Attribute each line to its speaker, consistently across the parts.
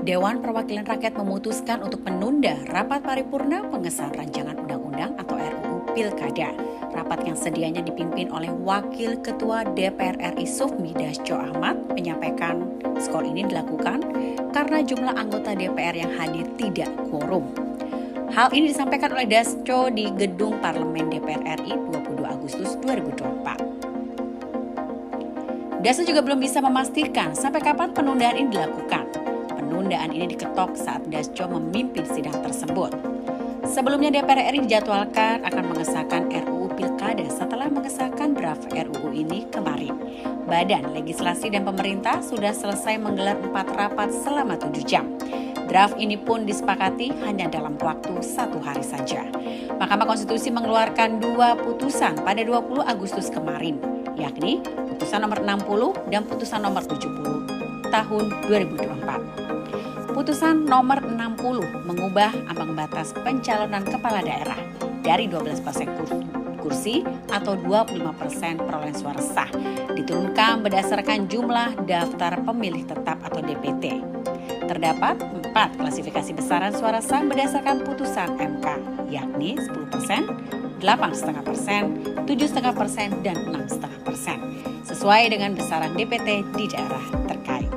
Speaker 1: Dewan Perwakilan Rakyat memutuskan untuk menunda rapat paripurna pengesahan rancangan undang-undang atau RUU Pilkada. Rapat yang sedianya dipimpin oleh Wakil Ketua DPR RI Sufmi Dasko Ahmad menyampaikan skor ini dilakukan karena jumlah anggota DPR yang hadir tidak quorum. Hal ini disampaikan oleh Dasko di Gedung Parlemen DPR RI 22 Agustus 2024. Dasko juga belum bisa memastikan sampai kapan penundaan ini dilakukan. Penundaan ini diketok saat Dasko memimpin sidang tersebut. Sebelumnya DPR RI dijadwalkan akan mengesahkan RUU Pilkada setelah mengesahkan draft RUU ini kemarin. Badan Legislasi dan Pemerintah sudah selesai menggelar 4 rapat selama 7 jam. Draft ini pun disepakati hanya dalam waktu 1 hari saja. Mahkamah Konstitusi mengeluarkan 2 putusan pada 20 Agustus kemarin, yakni putusan nomor 60 dan putusan nomor 70 tahun 2024. Putusan nomor 60 mengubah ambang batas pencalonan kepala daerah dari 12% kursi atau 25% perolehan suara sah diturunkan berdasarkan jumlah daftar pemilih tetap atau DPT. Terdapat 4 klasifikasi besaran suara sah berdasarkan putusan MK, yakni 10%, 8,5%, 7,5%, dan 6,5%, sesuai dengan besaran DPT di daerah terkait.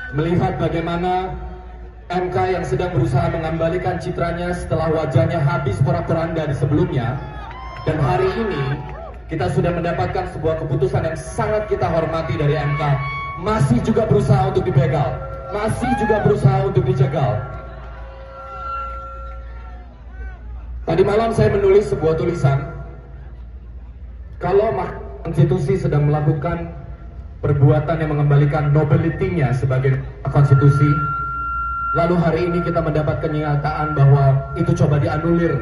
Speaker 2: Melihat bagaimana MK yang sedang berusaha mengembalikan citranya setelah wajahnya habis porak-poranda di sebelumnya, dan hari ini kita sudah mendapatkan sebuah keputusan yang sangat kita hormati dari MK, masih juga berusaha untuk dibegal, masih juga berusaha untuk dijegal. Tadi malam saya menulis sebuah tulisan, kalau Mahkamah Konstitusi sedang melakukan perbuatan yang mengembalikan nobility-nya sebagai konstitusi, lalu hari ini kita mendapat kenyataan bahwa itu coba dianulir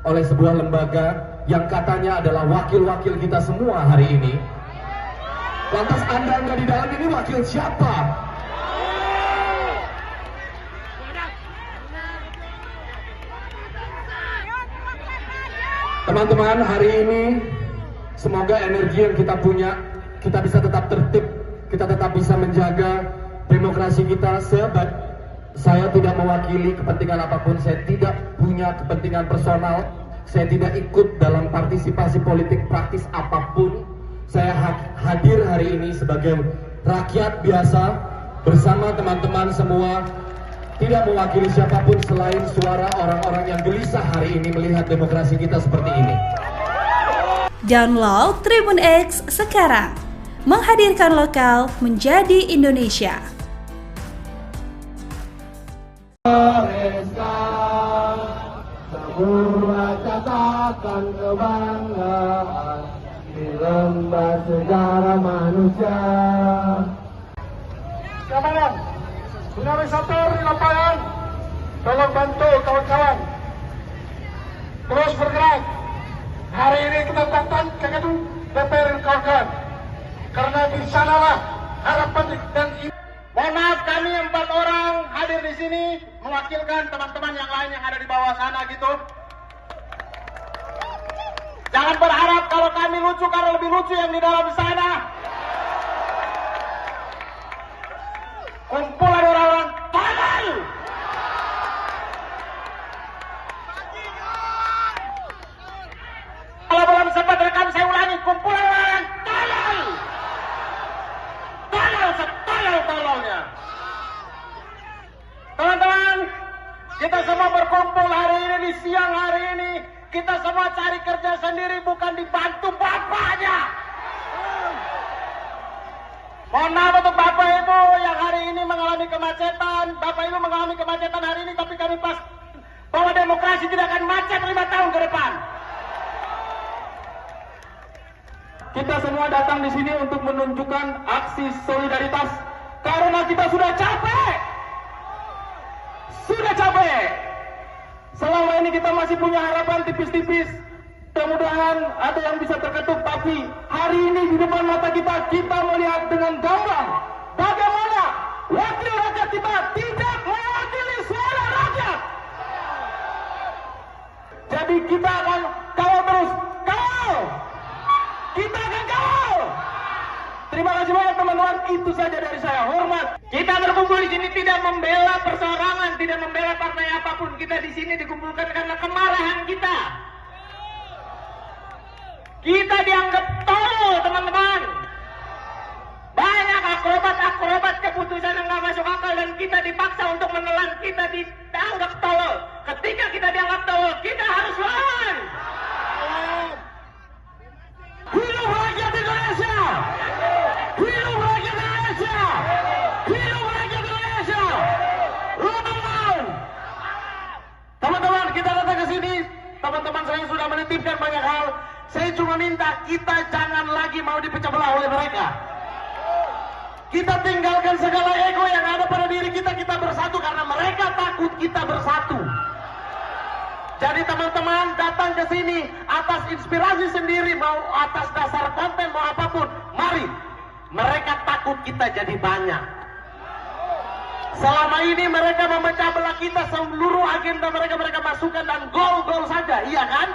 Speaker 2: oleh sebuah lembaga yang katanya adalah wakil-wakil kita semua hari ini. Lantas Anda nggak di dalam ini wakil siapa? Teman-teman, hari ini semoga energi yang kita punya, kita bisa tetap tertib, kita tetap bisa menjaga demokrasi kita. Saya tidak mewakili kepentingan apapun, saya tidak punya kepentingan personal, saya tidak ikut dalam partisipasi politik praktis apapun. Saya hadir hari ini sebagai rakyat biasa bersama teman-teman semua, tidak mewakili siapapun selain suara orang-orang yang gelisah hari ini melihat demokrasi kita seperti ini.
Speaker 3: Download Tribun X sekarang. Menghadirkan lokal menjadi Indonesia.
Speaker 4: Semua catatan kebanggaan di lembar sejarah manusia. Keamanan, dinamisator di lapangan, tolong bantu kawan-kawan terus bergerak. Hari ini kita datang ke gedung DPR kawan-kawan, karena di sanalah harapan dan mohon maaf, kami 4 orang hadir di sini mewakilkan teman-teman yang lain yang ada di bawah sana gitu. Jangan berharap kalau kami lucu, karena lebih lucu yang di dalam sana. Kumpulan orang-orang tolol. Kalau belum sempat rekam, saya ulangi, kumpulan
Speaker 5: jangan dibantu bapaknya. Mohon maaf untuk Bapak Ibu yang hari ini mengalami kemacetan. Bapak Ibu mengalami kemacetan hari ini, tapi kami pas bahwa demokrasi tidak akan macet 5 tahun ke depan.
Speaker 2: Kita semua datang di sini untuk menunjukkan aksi solidaritas karena kita sudah capek. Sudah capek. Selama ini kita masih punya harapan tipis-tipis. Mudah-mudahan ada yang bisa terketuk, tapi hari ini di depan mata kita melihat dengan gamblang bagaimana wakil rakyat kita tidak mewakili suara rakyat. Jadi kita akan kawal terus, kawal. Kita akan kawal. Terima kasih banyak teman-teman, itu saja dari saya. Hormat.
Speaker 5: Kita berkumpul di sini tidak membela perseorangan, tidak membela partai apapun. Kita di sini dikumpulkan karena kemarahan kita. Kita dianggap tolol, teman-teman. Banyak akrobat keputusan yang nggak masuk akal dan kita dipaksa untuk menelan. Kita dianggap tolol. Ketika kita dianggap tolol, kita harus lawan.
Speaker 2: Hidup rakyat Indonesia! Hidup rakyat Indonesia! Hidup rakyat Indonesia! Teman-teman! Teman-teman, kita datang ke sini. Teman-teman saya sudah menitipkan banyak hal. Saya cuma minta kita jangan lagi mau dipecah belah oleh mereka. Kita tinggalkan segala ego yang ada pada diri kita. Kita bersatu karena mereka takut kita bersatu. Jadi teman-teman datang ke sini atas inspirasi sendiri, mau atas dasar konten, mau apapun. Mari. Mereka takut kita jadi banyak. Selama ini mereka memecah belah kita, seluruh agenda mereka masukkan dan gol-gol saja, iya kan?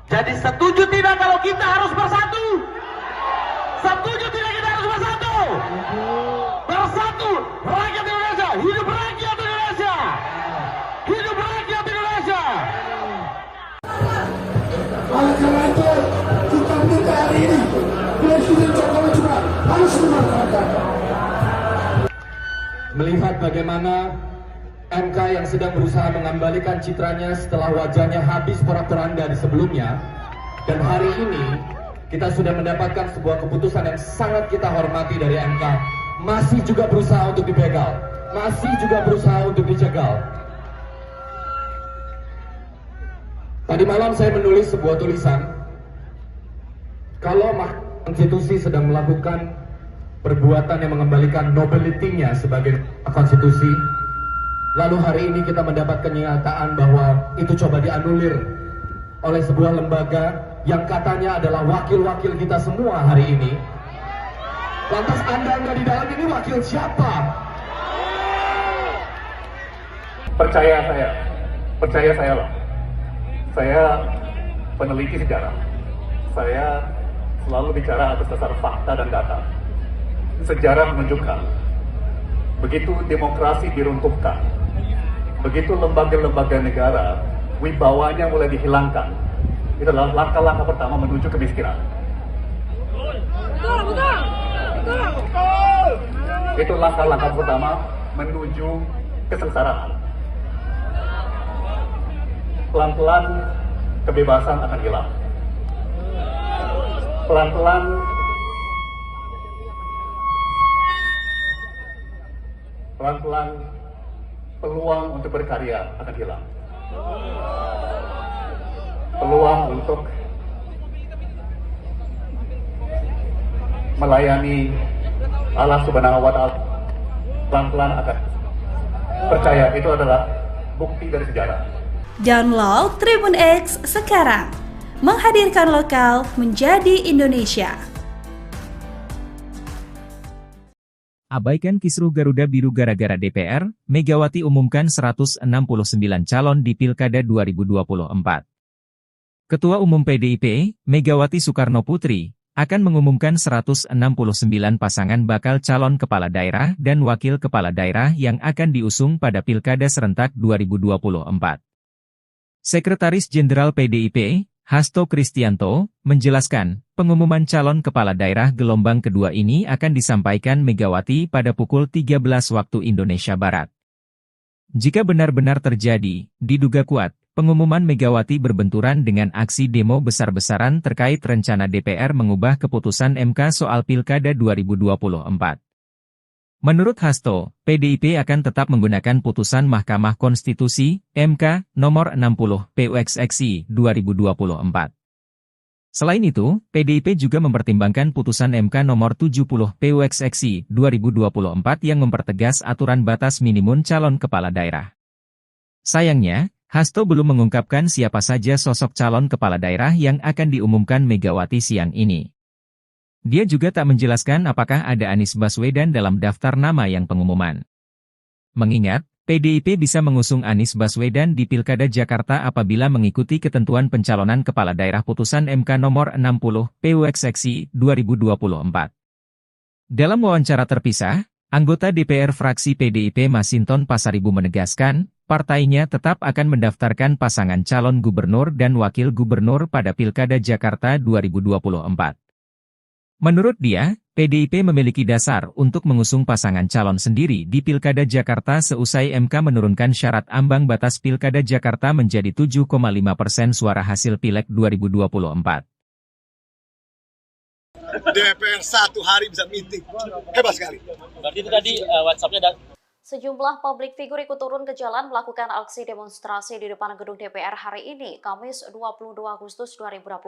Speaker 2: Jadi setuju tidak kalau kita harus bersatu? Setuju tidak kita harus bersatu? Bersatu, rakyat Indonesia, hidup rakyat Indonesia! Hidup rakyat Indonesia!
Speaker 4: Oleh karena itu, kita minta hari ini Presiden Jokowi juga harus memanfaatkan.
Speaker 2: Melihat bagaimana MK yang sedang berusaha mengembalikan citranya setelah wajahnya habis porak-poranda di sebelumnya, dan hari ini kita sudah mendapatkan sebuah keputusan yang sangat kita hormati dari MK, masih juga berusaha untuk dibegal, masih juga berusaha untuk dicegal. Tadi malam saya menulis sebuah tulisan, kalau konstitusi sedang melakukan perbuatan yang mengembalikan nobility-nya sebagai konstitusi, lalu hari ini kita mendapat kenyataan bahwa itu coba dianulir oleh sebuah lembaga yang katanya adalah wakil-wakil kita semua hari ini. Lantas Anda di dalam ini wakil siapa?
Speaker 6: Percaya saya loh. Saya peneliti sejarah. Saya selalu bicara atas dasar fakta dan data. Sejarah menunjukkan, begitu demokrasi diruntuhkan, begitu lembaga-lembaga negara wibawanya mulai dihilangkan, itu adalah langkah-langkah pertama menuju kemiskinan. Itu langkah-langkah pertama menuju kesengsaraan. Pelan-pelan kebebasan akan hilang. Pelan-pelan peluang untuk berkarya akan hilang. Peluang untuk melayani Allah Subhanahu wa Ta'ala pelan-pelan akan. Percaya, itu adalah bukti dari sejarah.
Speaker 3: Download Tribun X sekarang. Menghadirkan lokal menjadi Indonesia.
Speaker 7: Abaikan kisruh Garuda Biru gara-gara DPR, Megawati umumkan 169 calon di Pilkada 2024. Ketua Umum PDIP, Megawati Soekarnoputri, akan mengumumkan 169 pasangan bakal calon kepala daerah dan wakil kepala daerah yang akan diusung pada Pilkada serentak 2024. Sekretaris Jenderal PDIP, Hasto Kristianto, menjelaskan, pengumuman calon kepala daerah gelombang kedua ini akan disampaikan Megawati pada pukul 13 waktu Indonesia Barat. Jika benar-benar terjadi, diduga kuat, Pengumuman Megawati berbenturan dengan aksi demo besar-besaran terkait rencana DPR mengubah keputusan MK soal Pilkada 2024. Menurut Hasto, PDIP akan tetap menggunakan putusan Mahkamah Konstitusi, MK, nomor 60, PUXXI, 2024. Selain itu, PDIP juga mempertimbangkan putusan MK nomor 70, PUXXI, 2024 yang mempertegas aturan batas minimum calon kepala daerah. Sayangnya, Hasto belum mengungkapkan siapa saja sosok calon kepala daerah yang akan diumumkan Megawati siang ini. Dia juga tak menjelaskan apakah ada Anies Baswedan dalam daftar nama yang pengumuman. Mengingat, PDIP bisa mengusung Anies Baswedan di Pilkada Jakarta apabila mengikuti ketentuan pencalonan kepala daerah putusan MK nomor 60, PUXXI, 2024. Dalam wawancara terpisah, anggota DPR fraksi PDIP Masinton Pasaribu menegaskan, partainya tetap akan mendaftarkan pasangan calon gubernur dan wakil gubernur pada Pilkada Jakarta 2024. Menurut dia, PDIP memiliki dasar untuk mengusung pasangan calon sendiri di Pilkada Jakarta seusai MK menurunkan syarat ambang batas Pilkada Jakarta menjadi 7,5% suara hasil Pileg 2024.
Speaker 8: DPR satu hari bisa meeting, hebat sekali.
Speaker 5: Berarti itu tadi WhatsApp-nya
Speaker 9: Sejumlah publik figur ikut turun ke jalan melakukan aksi demonstrasi di depan gedung DPR hari ini, Kamis 22 Agustus 2024.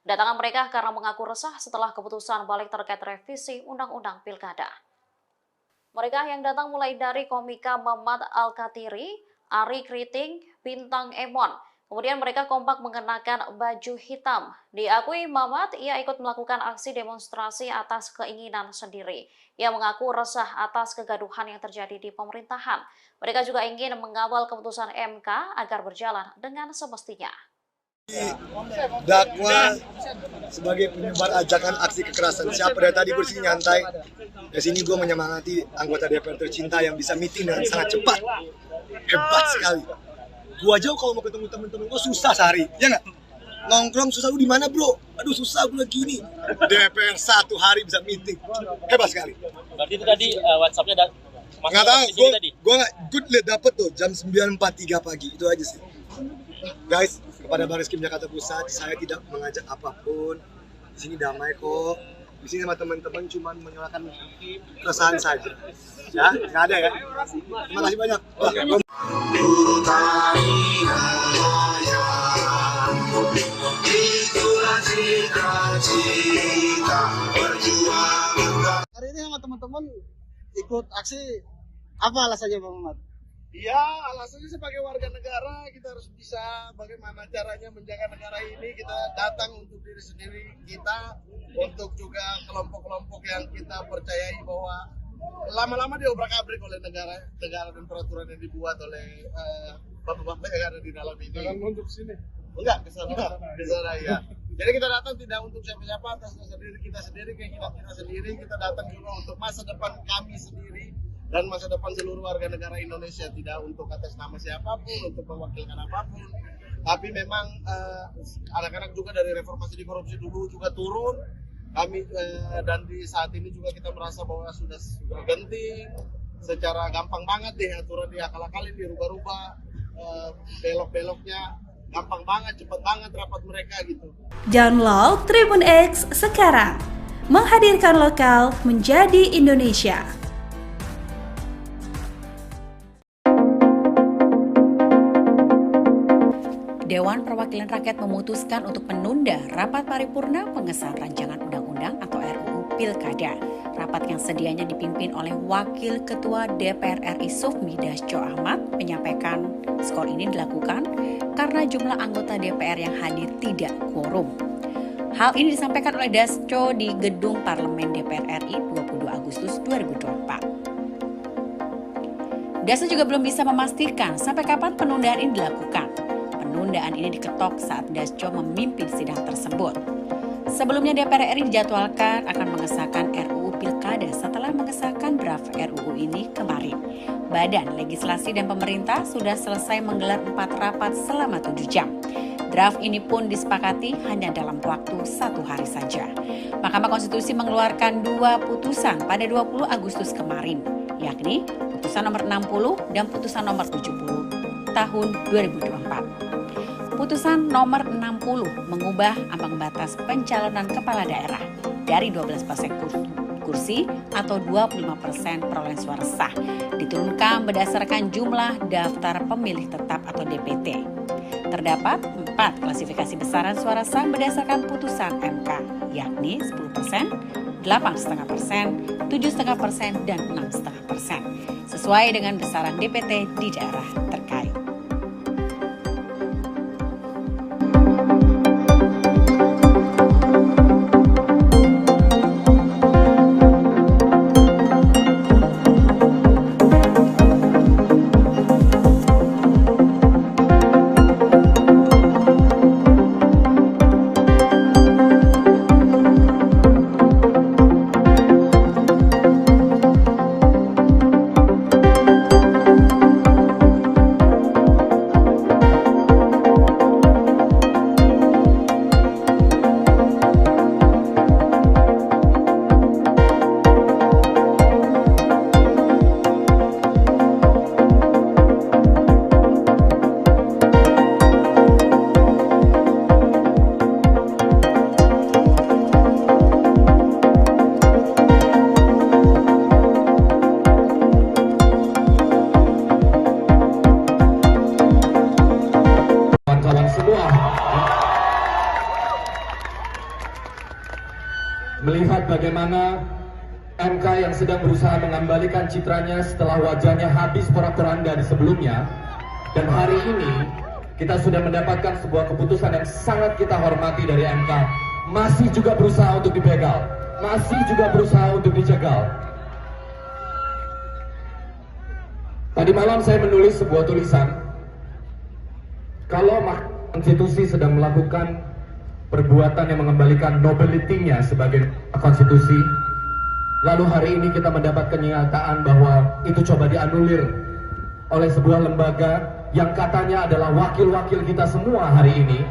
Speaker 9: Kedatangan mereka karena mengaku resah setelah keputusan balik terkait revisi Undang-Undang Pilkada. Mereka yang datang mulai dari komika Mamat Al-Katiri, Ari Kriting, Bintang Emon. Kemudian mereka kompak mengenakan baju hitam. Diakui Mamat, ia ikut melakukan aksi demonstrasi atas keinginan sendiri. Ia mengaku resah atas kegaduhan yang terjadi di pemerintahan. Mereka juga ingin mengawal keputusan MK agar berjalan dengan semestinya.
Speaker 8: Dakwa sebagai penyebar ajakan aksi kekerasan. Siapa dari tadi bersih nyantai. Di sini gue menyemangati anggota DPR tercinta yang bisa meeting dengan sangat cepat. Hebat sekali. Gua aja kalau mau ketemu temen-temen gua susah sehari, ya nggak? Nongkrong susah, lu di mana bro? Aduh susah gua lagi ini. DPR satu hari bisa meeting, hebat sekali.
Speaker 5: Berarti itu tadi WhatsApp-nya
Speaker 8: nggak tahu, gua nggak good liat dapet tuh jam 9.43 pagi itu aja sih. Guys, kepada Barreskrim Jakarta Pusat, saya tidak mengajak apapun. Di sini damai kok. Di sini sama teman-teman cuma menyuarakan keresahan saja. Ya, nggak ada ya. Terima kasih banyak.
Speaker 10: Hari ini sama teman-teman ikut aksi, apa alasannya Bang Mamat?
Speaker 4: Ya, alasannya sebagai warga negara kita harus bisa bagaimana caranya menjaga negara ini. Kita datang untuk diri sendiri kita, untuk juga kelompok-kelompok yang kita percayai bahwa lama-lama diobrak-abrik oleh negara dan peraturan yang dibuat oleh bapak-bapak yang ada di dalam ini.
Speaker 10: Jangan untuk sini.
Speaker 4: Enggak, ke sana ya. Jadi kita datang tidak untuk siapa-siapa, atas kita sendiri, keinginan kita sendiri. Kita datang juga untuk masa depan kami sendiri dan masa depan seluruh warga negara Indonesia, tidak untuk atas nama siapapun, untuk mewakilkan apapun. Tapi memang anak-anak juga dari reformasi di korupsi dulu juga turun. Kami dan di saat ini juga kita merasa bahwa sudah genting, secara gampang banget deh aturan diakal-akalin, dirubah-rubah, belok-beloknya gampang banget, cepet banget rapat mereka gitu.
Speaker 3: Download Tribun X sekarang, menghadirkan lokal menjadi Indonesia.
Speaker 1: Dewan Perwakilan Rakyat memutuskan untuk menunda rapat paripurna pengesahan rancangan undang-undang atau RUU Pilkada. Rapat yang sedianya dipimpin oleh Wakil Ketua DPR RI Sufmi Dasko Ahmad menyampaikan skor ini dilakukan karena jumlah anggota DPR yang hadir tidak quorum. Hal ini disampaikan oleh Dasko di Gedung Parlemen DPR RI 22 Agustus 2024. Dasko juga belum bisa memastikan sampai kapan penundaan ini dilakukan. Penundaan ini diketok saat Dasko memimpin sidang tersebut. Sebelumnya DPR RI dijadwalkan akan mengesahkan RUU Pilkada setelah mengesahkan draft RUU ini kemarin. Badan Legislasi dan Pemerintah sudah selesai menggelar 4 rapat selama 7 jam. Draft ini pun disepakati hanya dalam waktu 1 hari saja. Mahkamah Konstitusi mengeluarkan 2 putusan pada 20 Agustus kemarin, yakni putusan nomor 60 dan putusan nomor 70 tahun 2024. Putusan nomor 60 mengubah ambang batas pencalonan kepala daerah dari 12% kursi atau 25% perolehan suara sah diturunkan berdasarkan jumlah daftar pemilih tetap atau DPT. Terdapat 4 klasifikasi besaran suara sah berdasarkan putusan MK, yakni 10%, 8,5%, 7,5%, dan 6,5%, sesuai dengan besaran DPT di daerah terkait.
Speaker 2: Melihat bagaimana MK yang sedang berusaha mengembalikan citranya setelah wajahnya habis porak-poranda di sebelumnya, dan hari ini kita sudah mendapatkan sebuah keputusan yang sangat kita hormati dari MK, masih juga berusaha untuk dibegal, masih juga berusaha untuk dijegal. Tadi malam saya menulis sebuah tulisan, kalau konstitusi sedang melakukan perbuatan yang mengembalikan nobility-nya sebagai konstitusi, lalu hari ini kita mendapat kenyataan bahwa itu coba dianulir oleh sebuah lembaga yang katanya adalah wakil-wakil kita semua hari ini.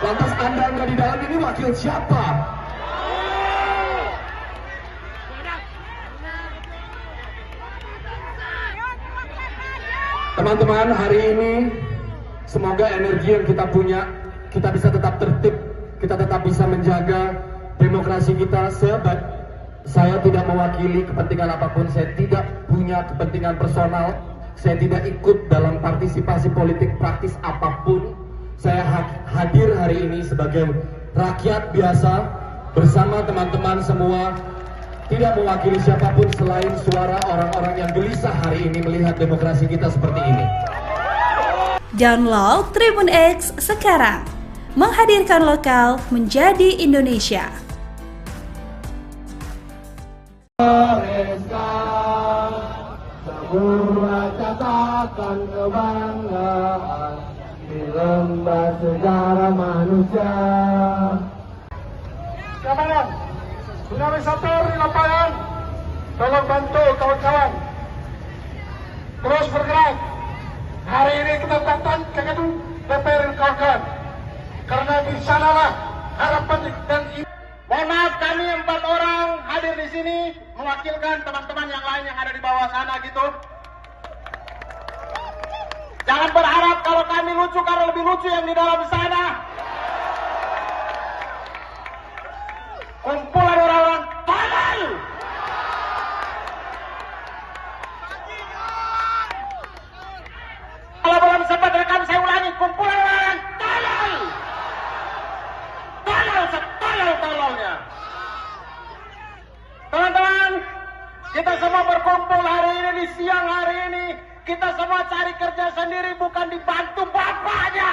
Speaker 2: Lantas Anda nggak di dalam ini wakil siapa? Teman-teman, hari ini semoga energi yang kita punya, kita bisa tetap tertib, kita tetap bisa menjaga demokrasi kita. Saya tidak mewakili kepentingan apapun, saya tidak punya kepentingan personal, saya tidak ikut dalam partisipasi politik praktis apapun. Saya hadir hari ini sebagai rakyat biasa bersama teman-teman semua, tidak mewakili siapapun selain suara orang-orang yang gelisah hari ini melihat demokrasi kita seperti ini.
Speaker 3: Download Tribun X sekarang. Menghadirkan lokal menjadi Indonesia.
Speaker 4: Sebuah catatan kebanggaan di lembar sejarah manusia. Kawan, organisator di lapangan, tolong bantu kawan-kawan terus bergerak. Hari ini kita datang ke gedung DPR kawan-kawan, karena di sanalah harapan dan
Speaker 5: mohon maaf, kami 4 orang hadir di sini mewakilkan teman-teman yang lain yang ada di bawah sana gitu. Jangan berharap kalau kami lucu karena lebih lucu yang di dalam sana. Kumpulan orang-orang tolol. Kalau belum sempat rekam saya ulangi, kumpulan orang tolol. Tolol-tololnya. Teman-teman, kita semua berkumpul hari ini di siang hari ini. Kita semua cari kerja sendiri, bukan dibantu bapaknya.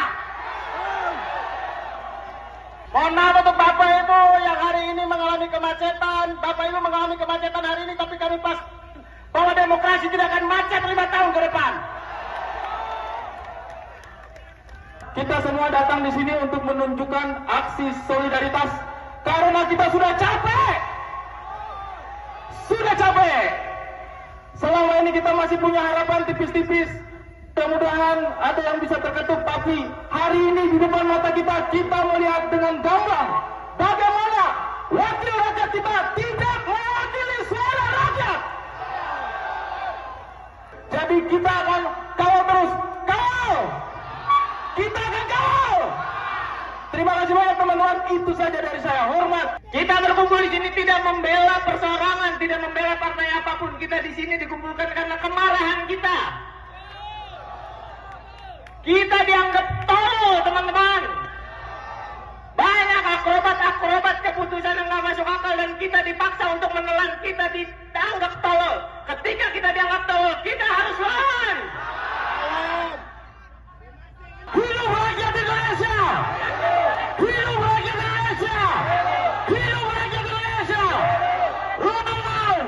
Speaker 5: Mohon maaf untuk Bapak Ibu yang hari ini mengalami kemacetan. Bapak Ibu mengalami kemacetan hari ini, tapi kami pas bahwa demokrasi tidak akan macet 5 tahun ke depan. Kita semua datang di sini untuk menunjukkan aksi solidaritas karena kita sudah capek. Sudah capek. Selama ini kita masih punya harapan tipis-tipis. Mudah-mudahan ada yang bisa terketuk, tapi hari ini di depan mata kita melihat dengan gamblang bagaimana wakil rakyat kita tidak mewakili suara rakyat. Jadi kita akan kawal terus, kawal. Kita akan Terima kasih banyak teman-teman, itu saja dari saya. Hormat. Kita berkumpul di sini tidak membela perseorangan, tidak membela partai apapun. Kita di sini dikumpulkan karena kemarahan kita. Kita dianggap tolol, teman-teman. Banyak akrobat keputusan yang nggak masuk akal dan kita dipaksa untuk menelan. Kita dianggap tolol. Ketika kita dianggap tolol, kita harus lawan. Hidup rakyat Indonesia! Hidup rakyat Indonesia! Hidup rakyat Indonesia! Lawan!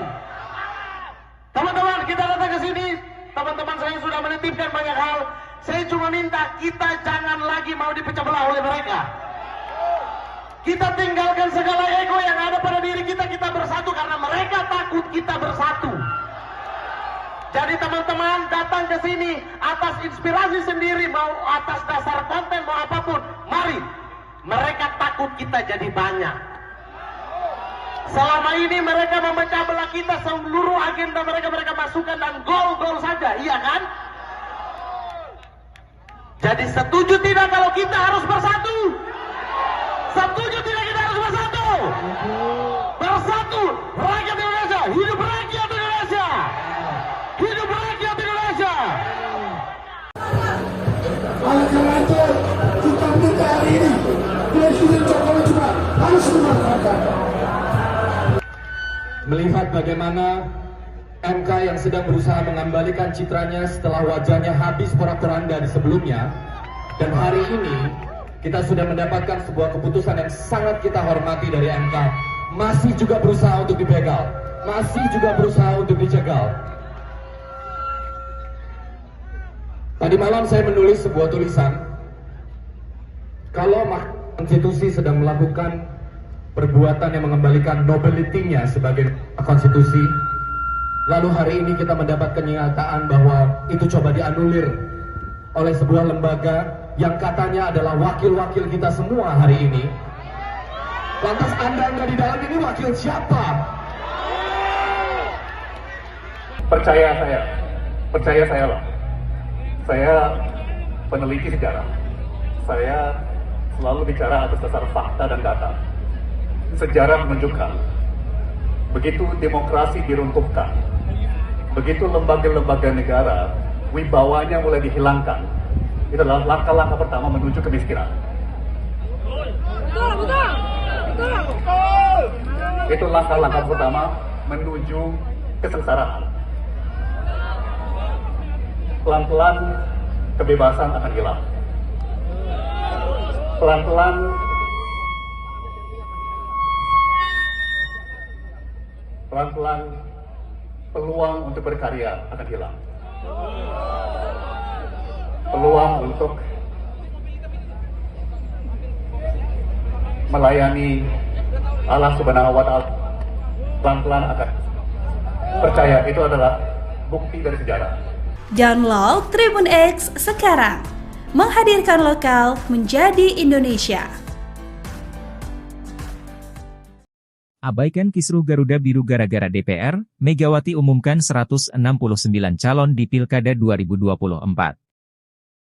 Speaker 5: Teman-teman, kita datang ke sini. Teman-teman saya sudah menitipkan banyak hal. Saya cuma minta kita jangan lagi mau dipecah belah oleh mereka. Kita tinggalkan segala ego yang ada pada diri kita. Kita bersatu karena mereka takut kita bersatu. Jadi teman-teman datang ke sini atas inspirasi sendiri, mau atas dasar konten, mau apapun. Mari. Mereka takut kita jadi banyak. Selama ini mereka memecah belah kita, seluruh agenda mereka masukkan dan gol-gol saja, iya kan? Jadi setuju tidak kalau kita harus bersatu? Setuju tidak kita harus bersatu? Bersatu, rakyat Indonesia, hidup rakyat Indonesia! Hidup rakyat Indonesia!
Speaker 4: Oleh karena itu, kita minta hari ini, Presiden Jokowi juga harus memanfaatkan.
Speaker 2: Melihat bagaimana MK yang sedang berusaha mengembalikan citranya setelah wajahnya habis porak-poranda di sebelumnya, dan hari ini kita sudah mendapatkan sebuah keputusan yang sangat kita hormati dari MK, masih juga berusaha untuk dibegal, masih juga berusaha untuk dicegal. Tadi malam saya menulis sebuah tulisan, kalau konstitusi sedang melakukan perbuatan yang mengembalikan nobility-nya sebagai konstitusi, lalu hari ini kita mendapat kenyataan bahwa itu coba dianulir oleh sebuah lembaga yang katanya adalah wakil-wakil kita semua hari ini. Lantas Anda nggak di dalam ini wakil siapa?
Speaker 6: Percaya saya loh. Saya peneliti sejarah. Saya selalu bicara atas dasar fakta dan data. Sejarah menunjukkan, begitu demokrasi diruntuhkan, begitu lembaga-lembaga negara wibawanya mulai dihilangkan, itu adalah langkah-langkah pertama menuju kemiskinan. Itu langkah-langkah pertama menuju kesengsaraan. Pelan-pelan kebebasan akan hilang. Pelan-pelan peluang untuk berkarya akan hilang. Peluang untuk melayani Allah Subhanahu wa Ta'ala pelan-pelan akan. Percaya, itu adalah bukti dari sejarah.
Speaker 3: Download Tribun X sekarang, menghadirkan lokal menjadi Indonesia.
Speaker 7: Abaikan kisruh Garuda Biru gara-gara DPR, Megawati umumkan 169 calon di Pilkada 2024.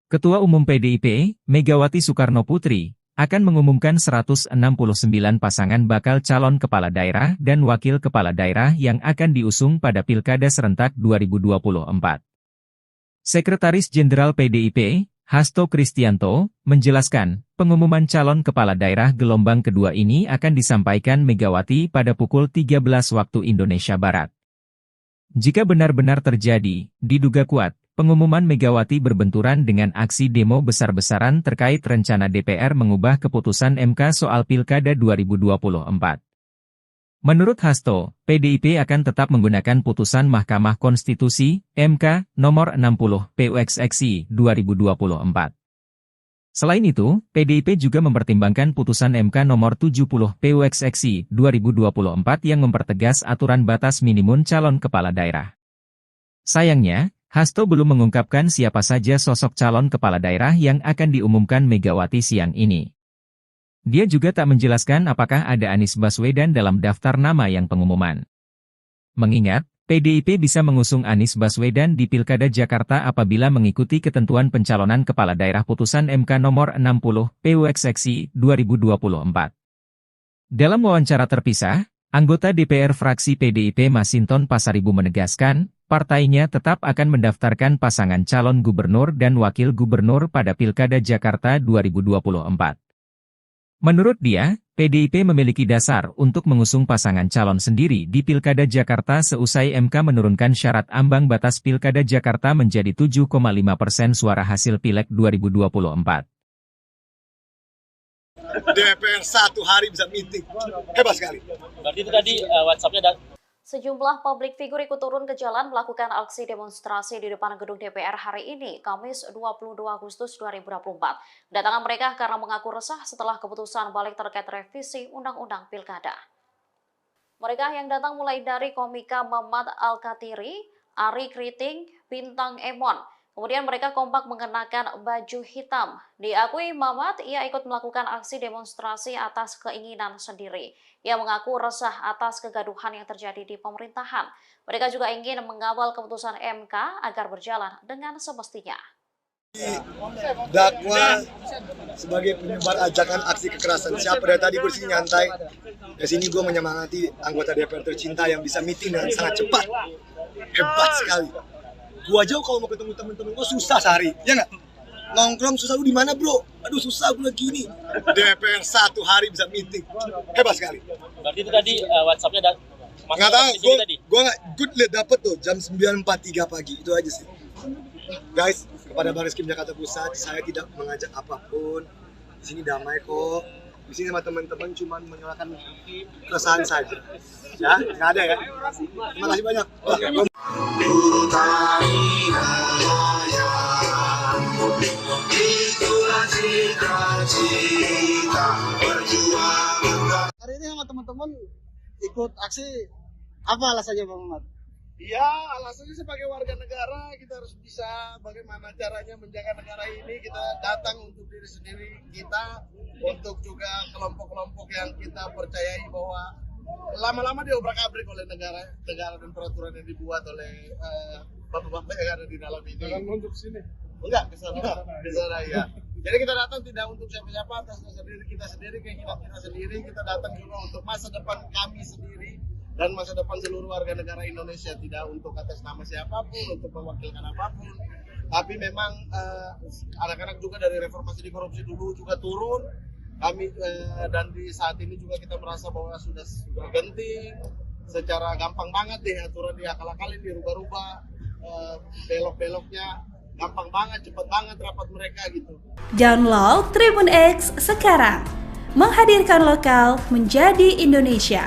Speaker 7: Ketua Umum PDIP, Megawati Soekarnoputri, akan mengumumkan 169 pasangan bakal calon kepala daerah dan wakil kepala daerah yang akan diusung pada Pilkada serentak 2024. Sekretaris Jenderal PDIP, Hasto Kristianto, menjelaskan, pengumuman calon kepala daerah gelombang kedua ini akan disampaikan Megawati pada pukul 13 waktu Indonesia Barat. Jika benar-benar terjadi, diduga kuat, pengumuman Megawati berbenturan dengan aksi demo besar-besaran terkait rencana DPR mengubah keputusan MK soal Pilkada 2024. Menurut Hasto, PDIP akan tetap menggunakan putusan Mahkamah Konstitusi, MK, nomor 60, PUXXI, 2024. Selain itu, PDIP juga mempertimbangkan putusan MK nomor 70, PUXXI, 2024 yang mempertegas aturan batas minimum calon kepala daerah. Sayangnya, Hasto belum mengungkapkan siapa saja sosok calon kepala daerah yang akan diumumkan Megawati siang ini. Dia juga tak menjelaskan apakah ada Anies Baswedan dalam daftar nama yang pengumuman. Mengingat, PDIP bisa mengusung Anies Baswedan di Pilkada Jakarta apabila mengikuti ketentuan pencalonan kepala daerah putusan MK nomor 60 PUX seksi 2024. Dalam wawancara terpisah, anggota DPR fraksi PDIP Masinton Pasaribu menegaskan, partainya tetap akan mendaftarkan pasangan calon gubernur dan wakil gubernur pada Pilkada Jakarta 2024. Menurut dia, PDIP memiliki dasar untuk mengusung pasangan calon sendiri di Pilkada Jakarta seusai MK menurunkan syarat ambang batas Pilkada Jakarta menjadi 7,5% suara hasil Pileg 2024.
Speaker 8: DPR 1 hari bisa meeting. Hebat sekali.
Speaker 11: Berarti itu tadi WhatsApp-nya
Speaker 9: Sejumlah publik figur ikut turun ke jalan melakukan aksi demonstrasi di depan gedung DPR hari ini, Kamis 22 Agustus 2024. Kedatangan mereka karena mengaku resah setelah keputusan balik terkait revisi Undang-Undang Pilkada. Mereka yang datang mulai dari komika Mamat Al-Katiri, Ari Kriting, Bintang Emon. Kemudian mereka kompak mengenakan baju hitam. Diakui Mamat, ia ikut melakukan aksi demonstrasi atas keinginan sendiri. Ia mengaku resah atas kegaduhan yang terjadi di pemerintahan. Mereka juga ingin mengawal keputusan MK agar berjalan dengan semestinya.
Speaker 8: Dakwa sebagai penyebar ajakan aksi kekerasan. Siapa dari tadi gue sini nyantai. Di sini gue menyemangati anggota DPR tercinta yang bisa meeting dengan sangat cepat. Hebat sekali. Gua aja kalau mau ketemu temen-temen gua susah sehari, ya nggak? Nongkrong susah, lu di mana bro? Aduh susah gua lagi ini. DPR 1 hari bisa meeting, hebat sekali.
Speaker 11: Berarti itu tadi WhatsApp-nya
Speaker 8: nggak tahu, gua nggak good liat dapet tuh jam 9.43 pagi, itu aja sih. Guys, kepada Bariskim Jakarta Pusat, saya tidak mengajak apapun. Di sini damai kok. Di sini sama teman-teman cuma menyuarakan keresahan saja. Ya, nggak ada ya. Terima kasih banyak.
Speaker 10: Hari ini sama teman-teman ikut aksi, apa alasannya Bang Mamat?
Speaker 4: Ya, alasannya sebagai warga negara kita harus bisa bagaimana caranya menjaga negara ini. Kita datang untuk diri sendiri kita, untuk juga kelompok-kelompok yang kita percayai bahwa lama-lama diobrak-abrik oleh negara dan peraturan yang dibuat oleh bapak-bapak yang ada di dalam ini.
Speaker 10: Jangan untuk sini.
Speaker 4: Enggak, ke sana ya. Jadi kita datang tidak untuk siapa-siapa, atas masa diri kita sendiri, keinginan kita sendiri. Kita datang juga untuk masa depan kami sendiri dan masa depan seluruh warga negara Indonesia, tidak untuk atas nama siapapun, untuk mewakilkan apapun. Tapi memang anak-anak juga dari reformasi di korupsi dulu juga turun. Kami dan di saat ini juga kita merasa bahwa sudah genting, secara gampang banget deh aturan diakal-akalin, dirubah-rubah, belok-beloknya gampang banget, cepet banget rapat mereka gitu.
Speaker 3: Download Tribun X sekarang, menghadirkan lokal menjadi Indonesia.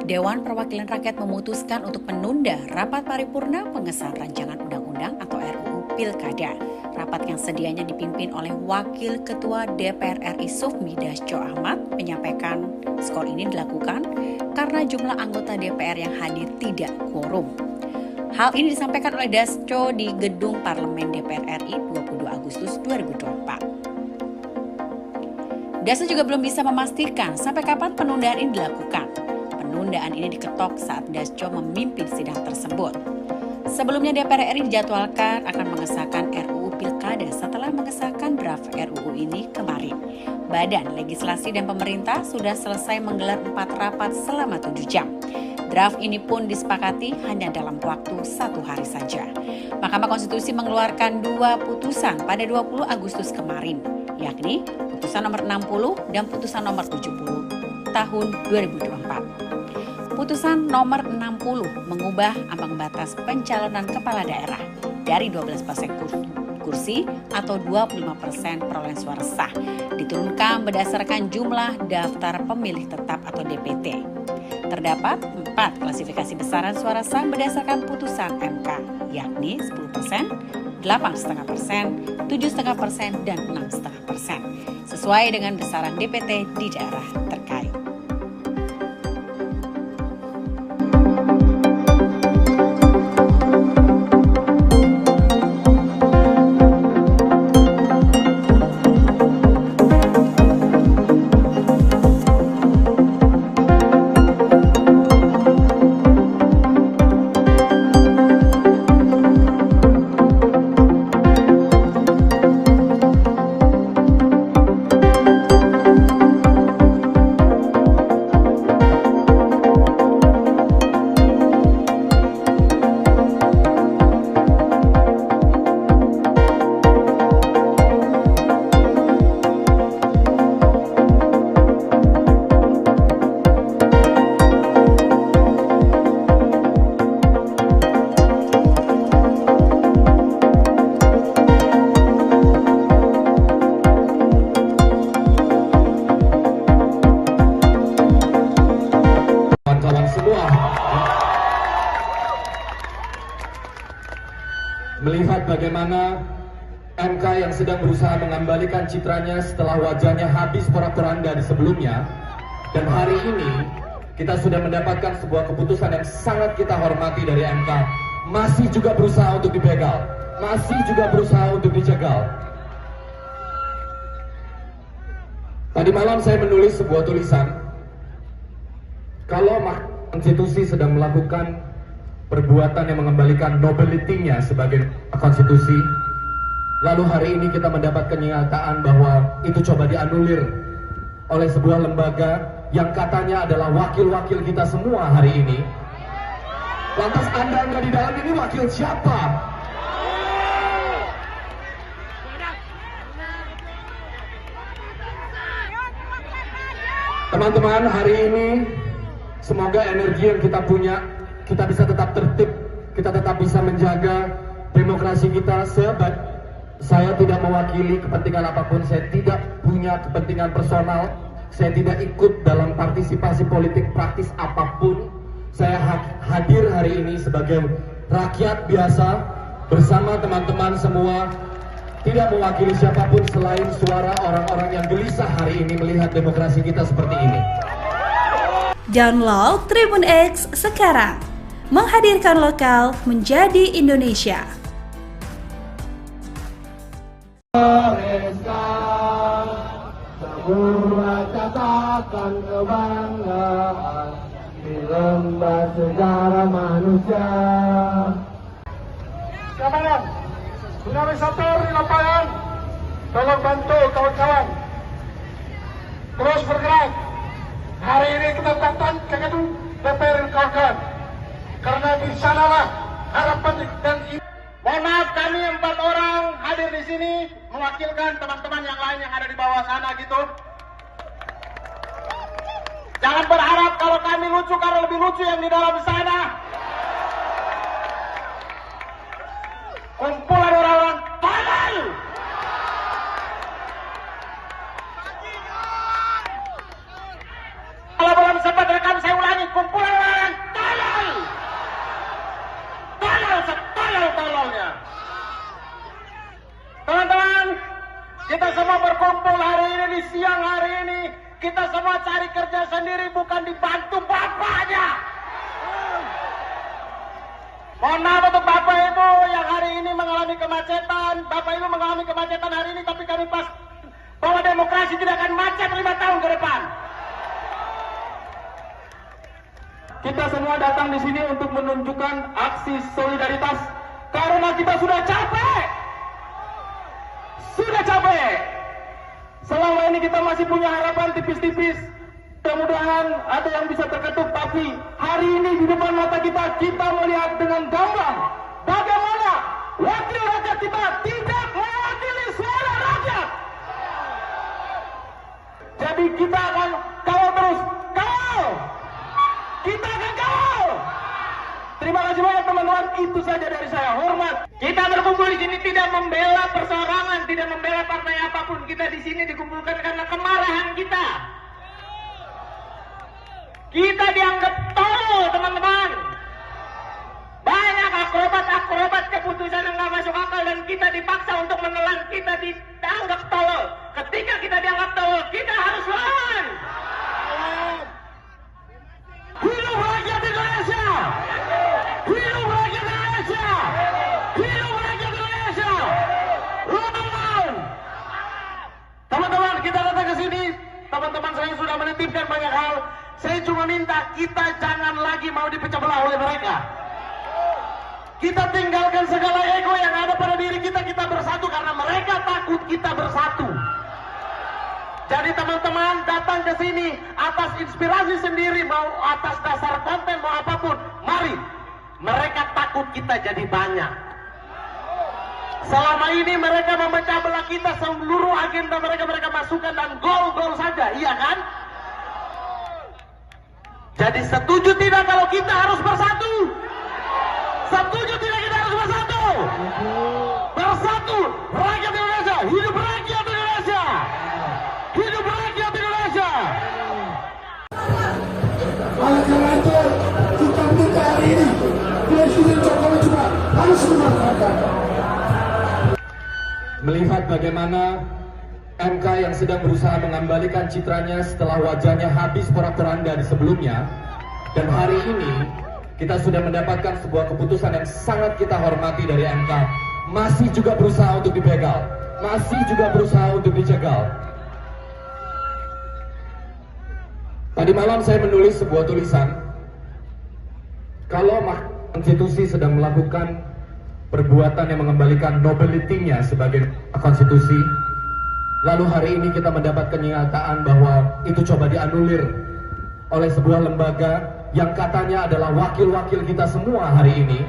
Speaker 1: Dewan Perwakilan Rakyat memutuskan untuk menunda rapat paripurna pengesahan rancangan undang-undang atau RUU Pilkada. Rapat yang sedianya dipimpin oleh Wakil Ketua DPR RI Sufmi Dasko Ahmad menyampaikan skor ini dilakukan karena jumlah anggota DPR yang hadir tidak quorum. Hal ini disampaikan oleh Dasko di Gedung Parlemen DPR RI 22 Agustus 2024. Dasko juga belum bisa memastikan sampai kapan penundaan ini dilakukan. Penundaan ini diketok saat Dasko memimpin sidang tersebut. Sebelumnya DPR RI dijadwalkan akan mengesahkan RUU Pilkada setelah mengesahkan draft RUU ini kemarin. Badan Legislasi dan Pemerintah sudah selesai menggelar 4 rapat selama 7 jam. Draft ini pun disepakati hanya dalam waktu 1 hari saja. Mahkamah Konstitusi mengeluarkan 2 putusan pada 20 Agustus kemarin, yakni putusan nomor 60 dan putusan nomor 70 tahun 2024. Putusan nomor 60 mengubah ambang batas pencalonan kepala daerah dari 12% kursi atau 25% perolehan suara sah diturunkan berdasarkan jumlah daftar pemilih tetap atau DPT. Terdapat 4 klasifikasi besaran suara sah berdasarkan putusan MK, yakni 10%, 8,5%, 7,5%, dan 6,5%, sesuai dengan besaran DPT di daerah terkait.
Speaker 2: bagaimana MK yang sedang berusaha mengembalikan citranya setelah wajahnya habis porak-poranda di sebelumnya. Dan hari ini kita sudah mendapatkan sebuah keputusan yang sangat kita hormati dari MK. Masih juga berusaha untuk dibegal, masih juga berusaha untuk dicegal. Tadi malam saya menulis sebuah tulisan, kalau konstitusi sedang melakukan perbuatan yang mengembalikan nobility-nya sebagai konstitusi, lalu hari ini kita mendapat kenyataan bahwa itu coba dianulir oleh sebuah lembaga yang katanya adalah wakil-wakil kita semua hari ini. Lantas Anda nggak di dalam ini wakil siapa? Teman-teman, hari ini semoga energi yang kita punya, kita bisa tetap tertib, kita tetap bisa menjaga demokrasi kita. Saya tidak mewakili kepentingan apapun, saya tidak punya kepentingan personal, saya tidak ikut dalam partisipasi politik praktis apapun. Saya hadir hari ini sebagai rakyat biasa bersama teman-teman semua, tidak mewakili siapapun selain suara orang-orang yang gelisah hari ini melihat demokrasi kita seperti ini.
Speaker 3: Download Tribun X sekarang, menghadirkan lokal menjadi Indonesia.
Speaker 4: Sebuah catatan kebanggaan di lembar sejarah manusia. Kawan, dinamisator di lapangan, tolong bantu kawan-kawan terus bergerak. Hari ini kita datang ke gedung DPR kawan-kawan, karena di sanalah harapan dan
Speaker 5: Mohon maaf, kami 4 orang hadir di sini mewakilkan teman-teman yang lain yang ada di bawah sana gitu. Jangan berharap kalau kami lucu karena lebih lucu yang di dalam sana. Kumpulan orang-orang tolol. Kalau belum sempat rekam saya ulangi, kumpulan orang tolol. Tolol-tololnya. Teman-teman, kita semua berkumpul hari ini di siang hari ini. Kita semua cari kerja sendiri, bukan dibantu bapaknya. Mohon maaf untuk Bapak Ibu yang hari ini mengalami kemacetan. Bapak Ibu mengalami kemacetan hari ini, tapi kami pas bahwa demokrasi tidak akan macet 5 tahun ke depan. Kita semua datang di sini untuk menunjukkan aksi solidaritas karena kita sudah capek. Sudah capek. Selama ini kita masih punya harapan tipis-tipis. Mudah-mudahan ada yang bisa terketuk, tapi hari ini di depan mata kita melihat dengan gamblang bagaimana wakil rakyat kita tidak mewakili suara rakyat. Jadi kita akan kawal terus, kawal. Kita akan kawal. Terima kasih banyak teman-teman, itu saja dari saya. Hormat. Kita berkumpul di sini tidak membela perseorangan, tidak membela partai apapun. Kita di sini dikumpulkan karena kemarahan kita. Kita dianggap tolol, teman-teman. Banyak akrobat keputusan yang nggak masuk akal dan kita dipaksa untuk menelan. Kita dianggap tolol. Ketika kita dianggap tolol, kita harus lawan. Hidup rakyat Indonesia! Hidup rakyat Indonesia! Hidup rakyat Indonesia! Lawan! Teman-teman, kita datang ke sini. Teman-teman saya sudah menitipkan banyak hal. Saya cuma minta kita jangan lagi mau dipecah belah oleh mereka. Kita tinggalkan segala ego yang ada pada diri kita. Kita bersatu karena mereka takut kita bersatu. Jadi teman-teman datang ke sini atas inspirasi sendiri, mau atas dasar konten, mau apapun. Mari, mereka takut kita jadi banyak. Selama ini mereka memecah belah kita, seluruh agenda mereka masukkan dan gol-gol saja, iya kan? Jadi setuju tidak kalau kita harus bersatu? Setuju tidak kita harus bersatu? Bersatu, rakyat Indonesia, hidup rakyat Indonesia! Hidup rakyat Indonesia!
Speaker 4: Oleh karena itu, kita minta hari ini Presiden Jokowi juga harus memanfaatkan
Speaker 2: melihat bagaimana MK yang sedang berusaha mengembalikan citranya setelah wajahnya habis porak-poranda di sebelumnya. Dan hari ini kita sudah mendapatkan sebuah keputusan yang sangat kita hormati dari MK. Masih juga berusaha untuk dibegal, masih juga berusaha untuk dicegal. Tadi malam saya menulis sebuah tulisan, kalau Mahkamah Konstitusi sedang melakukan perbuatan yang mengembalikan nobility-nya sebagai konstitusi, lalu hari ini kita mendapat kenyataan bahwa itu coba dianulir oleh sebuah lembaga yang katanya adalah wakil-wakil kita semua hari ini.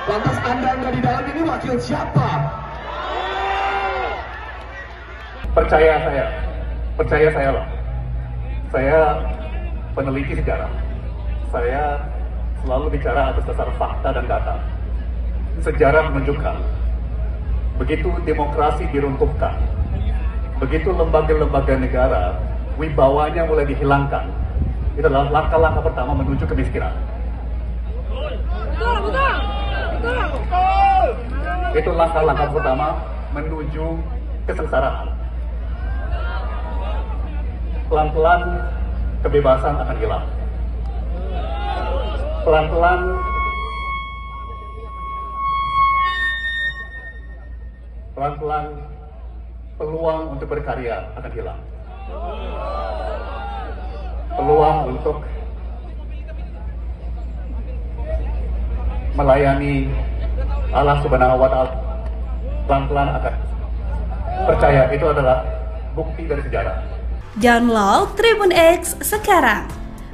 Speaker 2: Lantas Anda nggak di dalam ini wakil siapa?
Speaker 6: Percaya saya loh. Saya peneliti sejarah. Saya selalu bicara atas dasar fakta dan data. Sejarah menunjukkan, begitu demokrasi diruntuhkan, begitu lembaga-lembaga negara wibawanya mulai dihilangkan, itu adalah langkah-langkah pertama menuju kemiskinan. Itu langkah-langkah pertama menuju kesengsaraan. Pelan-pelan kebebasan akan hilang. Pelan-pelan peluang untuk berkarya akan hilang. Peluang untuk melayani Allah Subhanahu wa Ta'ala pelan-pelan akan. Percaya, itu adalah bukti dari sejarah.
Speaker 3: Download Tribun X sekarang,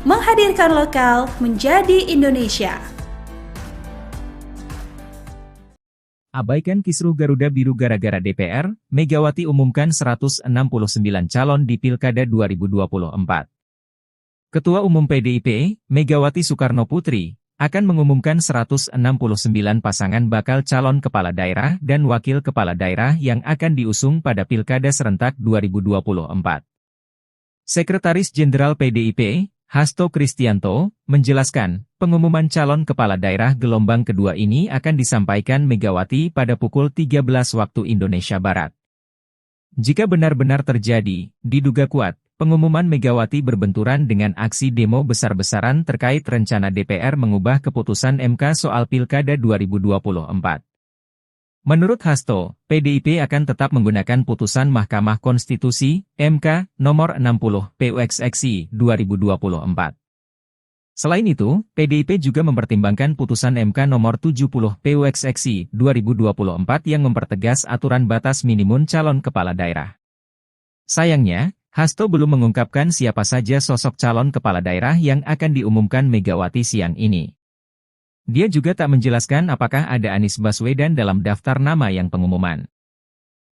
Speaker 3: menghadirkan lokal menjadi Indonesia.
Speaker 7: Abaikan kisruh Garuda Biru gara-gara DPR, Megawati umumkan 169 calon di Pilkada 2024. Ketua Umum PDIP, Megawati Soekarno Putri, akan mengumumkan 169 pasangan bakal calon kepala daerah dan wakil kepala daerah yang akan diusung pada Pilkada serentak 2024. Sekretaris Jenderal PDIP, Hasto Kristianto, menjelaskan, pengumuman calon kepala daerah gelombang kedua ini akan disampaikan Megawati pada pukul 13 waktu Indonesia Barat. Jika benar-benar terjadi, diduga kuat, pengumuman Megawati berbenturan dengan aksi demo besar-besaran terkait rencana DPR mengubah keputusan MK soal Pilkada 2024. Menurut Hasto, PDIP akan tetap menggunakan putusan Mahkamah Konstitusi, MK, nomor 60, PUXXI, 2024. Selain itu, PDIP juga mempertimbangkan putusan MK nomor 70, PUXXI, 2024 yang mempertegas aturan batas minimum calon kepala daerah. Sayangnya, Hasto belum mengungkapkan siapa saja sosok calon kepala daerah yang akan diumumkan Megawati siang ini. Dia juga tak menjelaskan apakah ada Anies Baswedan dalam daftar nama yang pengumuman.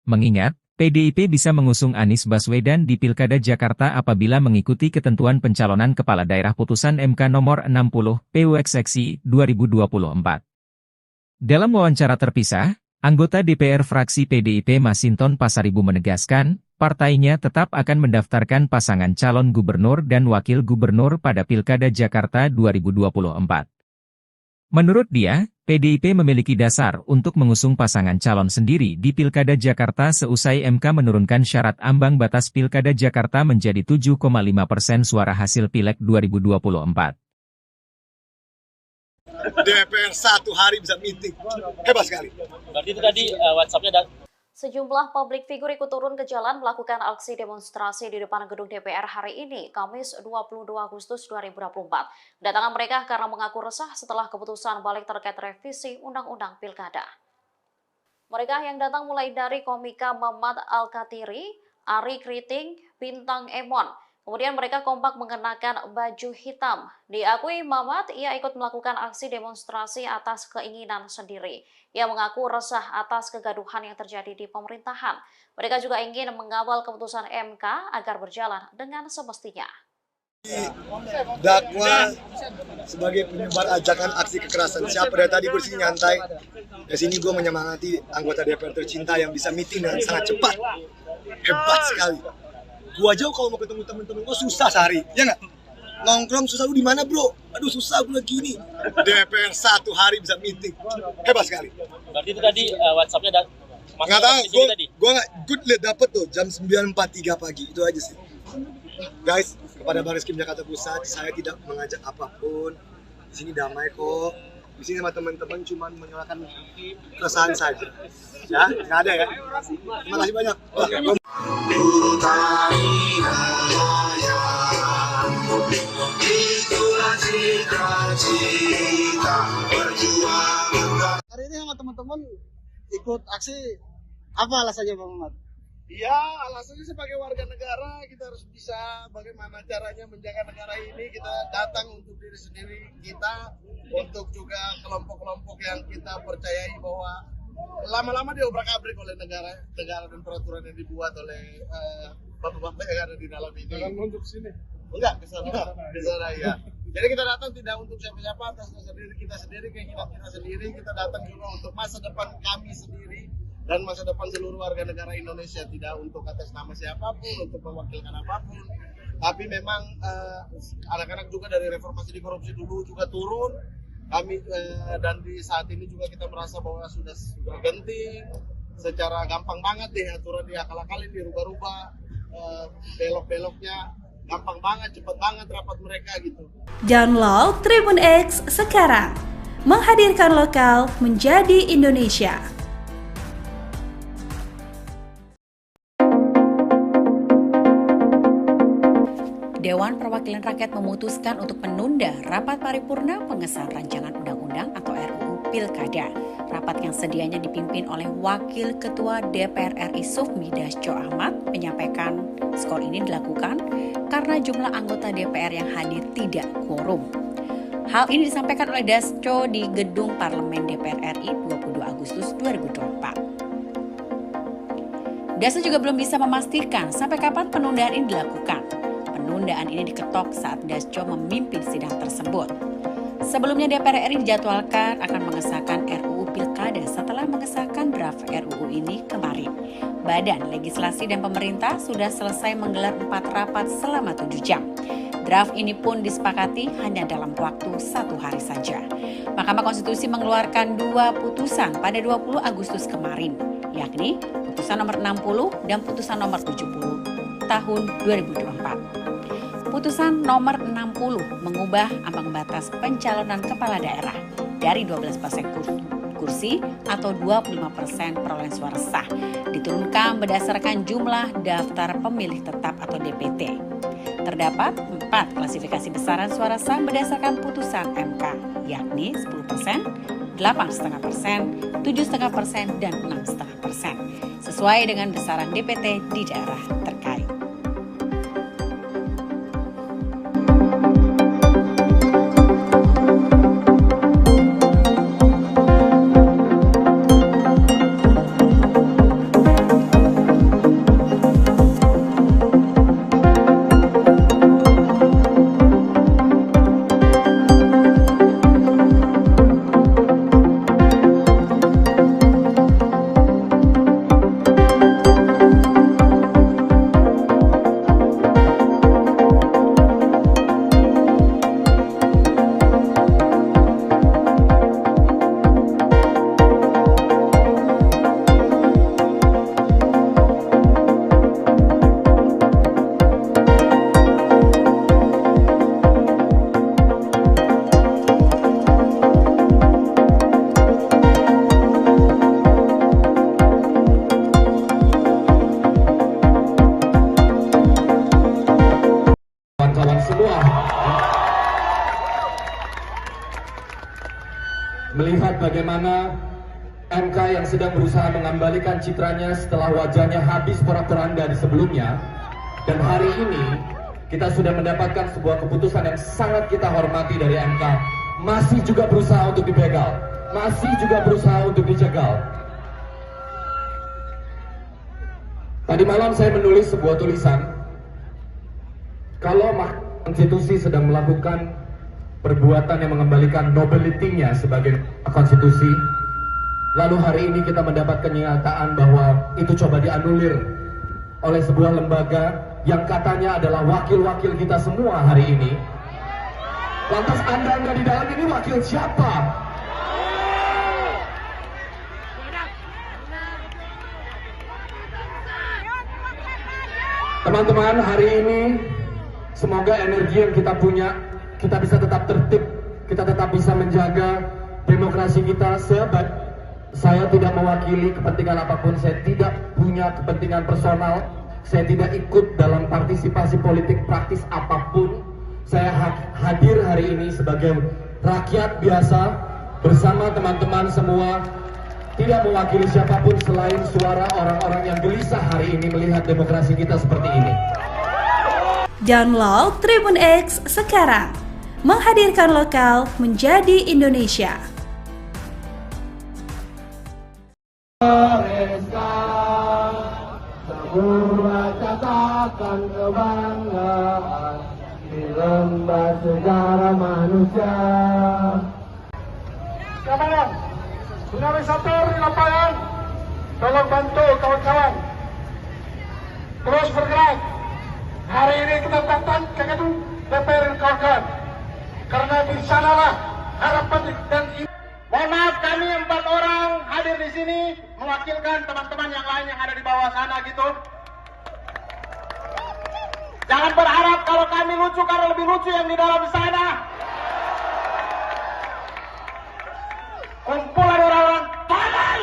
Speaker 7: Mengingat, PDIP bisa mengusung Anies Baswedan di Pilkada Jakarta apabila mengikuti ketentuan pencalonan kepala daerah putusan MK nomor 60, PUXXI, 2024. Dalam wawancara terpisah, anggota DPR fraksi PDIP Masinton Pasaribu menegaskan, partainya tetap akan mendaftarkan pasangan calon gubernur dan wakil gubernur pada Pilkada Jakarta 2024. Menurut dia, PDIP memiliki dasar untuk mengusung pasangan calon sendiri di Pilkada Jakarta seusai MK menurunkan syarat ambang batas Pilkada Jakarta menjadi 7,5% suara hasil Pileg 2024.
Speaker 8: DPR satu hari bisa meeting, hebat sekali.
Speaker 11: Berarti itu tadi WhatsApp-nya
Speaker 9: Sejumlah publik figur ikut turun ke jalan melakukan aksi demonstrasi di depan gedung DPR hari ini, Kamis 22 Agustus 2024. Kedatangan mereka karena mengaku resah setelah keputusan balik terkait revisi Undang-Undang Pilkada. Mereka yang datang mulai dari komika Mamat Al-Katiri, Ari Kriting, Bintang Emon. Kemudian mereka kompak mengenakan baju hitam. Diakui Mamat, ia ikut melakukan aksi demonstrasi atas keinginan sendiri. Ia mengaku resah atas kegaduhan yang terjadi di pemerintahan. Mereka juga ingin mengawal keputusan MK agar berjalan dengan semestinya.
Speaker 8: Dakwa sebagai penyebar ajakan aksi kekerasan. Siapa dari tadi bersih nyantai. Di sini gue menyemangati anggota DPR tercinta yang bisa meeting dengan sangat cepat. Hebat sekali. Gua aja kalau mau ketemu temen-temen gua susah sehari, ya nggak? Nongkrong susah, lu di mana bro? Aduh susah gua lagi ini. DPR satu hari bisa meeting, hebat sekali.
Speaker 11: Berarti itu tadi WhatsApp-nya
Speaker 8: Nggak tahu, gue liat dapet tuh jam 9.43 pagi, itu aja sih. Guys, kepada Barreskrim Jakarta Pusat, saya tidak mengajak apapun. Di sini damai kok. Di sini sama teman-teman cuma menyuarakan keresahan saja. Ya, nggak ada ya. Terima kasih banyak.
Speaker 10: Hari ini sama teman-teman ikut aksi, apa alasannya Bang Muhammad?
Speaker 4: Ya, alasannya sebagai warga negara kita harus bisa bagaimana caranya menjaga negara ini. Kita datang untuk diri sendiri kita, untuk juga kelompok-kelompok yang kita percayai bahwa lama-lama diobrak-abrik oleh negara dan peraturan yang dibuat oleh bapak-bapak yang ada di dalam ini.
Speaker 10: Jangan nunjuk sini.
Speaker 4: Enggak, ke sana ya. Jadi kita datang tidak untuk siapa-siapa, atas dasar diri kita sendiri, keinginan kita sendiri. Kita datang juga untuk masa depan kami sendiri dan masa depan seluruh warga negara Indonesia, tidak untuk atas nama siapapun, untuk mewakilkan apapun. Tapi memang anak-anak juga dari reformasi di korupsi dulu juga turun. Kami dan di saat ini juga kita merasa bahwa sudah genting, secara gampang banget deh aturan diakal-akalin, dirubah-rubah, belok-beloknya gampang banget, cepet banget rapat mereka gitu.
Speaker 3: Download Tribun X sekarang, menghadirkan lokal menjadi Indonesia.
Speaker 1: Dewan Perwakilan Rakyat memutuskan untuk menunda rapat paripurna pengesahan rancangan undang-undang atau RUU Pilkada. Rapat yang sedianya dipimpin oleh Wakil Ketua DPR RI Sufmi Dasko Ahmad menyampaikan skor ini dilakukan karena jumlah anggota DPR yang hadir tidak quorum. Hal ini disampaikan oleh Dasko di Gedung Parlemen DPR RI 22 Agustus 2024. Dasko juga belum bisa memastikan sampai kapan penundaan ini dilakukan. Penundaan ini diketok saat Dasko memimpin sidang tersebut. Sebelumnya DPR RI dijadwalkan akan mengesahkan RUU Pilkada setelah mengesahkan draft RUU ini kemarin. Badan Legislasi dan Pemerintah sudah selesai menggelar 4 rapat selama 7 jam. Draft ini pun disepakati hanya dalam waktu 1 hari saja. Mahkamah Konstitusi mengeluarkan 2 putusan pada 20 Agustus kemarin, yakni putusan nomor 60 dan putusan nomor 70 tahun 2024. Putusan nomor 60 mengubah ambang batas pencalonan kepala daerah dari 12% kursi atau 25% perolehan suara sah diturunkan berdasarkan jumlah daftar pemilih tetap atau DPT. Terdapat 4 klasifikasi besaran suara sah berdasarkan putusan MK, yakni 10%, 8,5%, 7,5%, dan 6,5%, sesuai dengan besaran DPT di daerah terkait.
Speaker 2: Melihat bagaimana MK yang sedang berusaha mengembalikan citranya setelah wajahnya habis porak-poranda di sebelumnya, dan hari ini kita sudah mendapatkan sebuah keputusan yang sangat kita hormati dari MK, masih juga berusaha untuk dibegal, masih juga berusaha untuk dicegal. Tadi malam saya menulis sebuah tulisan, kalau Mahkamah Konstitusi sedang melakukan perbuatan yang mengembalikan nobility-nya sebagai konstitusi, lalu hari ini kita mendapat kenyataan bahwa itu coba dianulir oleh sebuah lembaga yang katanya adalah wakil-wakil kita semua hari ini. Lantas Anda nggak di dalam ini wakil siapa? Teman-teman, hari ini semoga energi yang kita punya, kita bisa tetap tertib, kita tetap bisa menjaga demokrasi kita sebaik. Saya tidak mewakili kepentingan apapun, saya tidak punya kepentingan personal, saya tidak ikut dalam partisipasi politik praktis apapun. Saya hadir hari ini sebagai rakyat biasa bersama teman-teman semua, tidak mewakili siapapun selain suara orang-orang yang gelisah hari ini melihat demokrasi kita seperti ini.
Speaker 3: Download Tribun X sekarang, menghadirkan lokal menjadi Indonesia.
Speaker 4: Semua catatan kebanggaan di lembar sejarah manusia. Kawan, dinamisator di lapangan, tolong bantu kawan-kawan terus bergerak. Hari ini kita datang ke gedung DPR kawan-kawan, karena di sanalah harapan dan
Speaker 5: Mohon maaf, kami 4 orang hadir di sini mewakilkan teman-teman yang lain yang ada di bawah sana gitu. Jangan berharap kalau kami lucu karena lebih lucu yang di dalam sana. Kumpulan orang-orang tolol.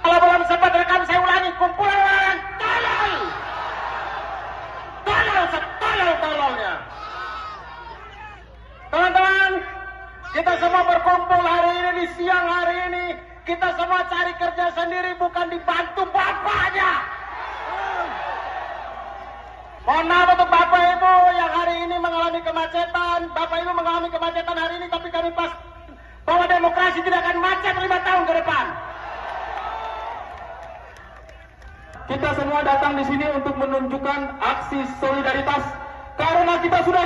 Speaker 5: Kalau belum sempat rekam saya ulangi, kumpulan orang-orang tolol. Tolol-tololnya. Teman-teman, kita semua berkumpul hari ini di siang hari ini. Kita semua cari kerja sendiri, bukan dibantu bapaknya. Mohon maaf untuk bapak ibu yang hari ini mengalami kemacetan. Bapak ibu mengalami kemacetan hari ini, tapi kami pas bahwa demokrasi tidak akan macet 5 tahun ke depan. Kita semua datang di sini untuk menunjukkan aksi solidaritas karena kita sudah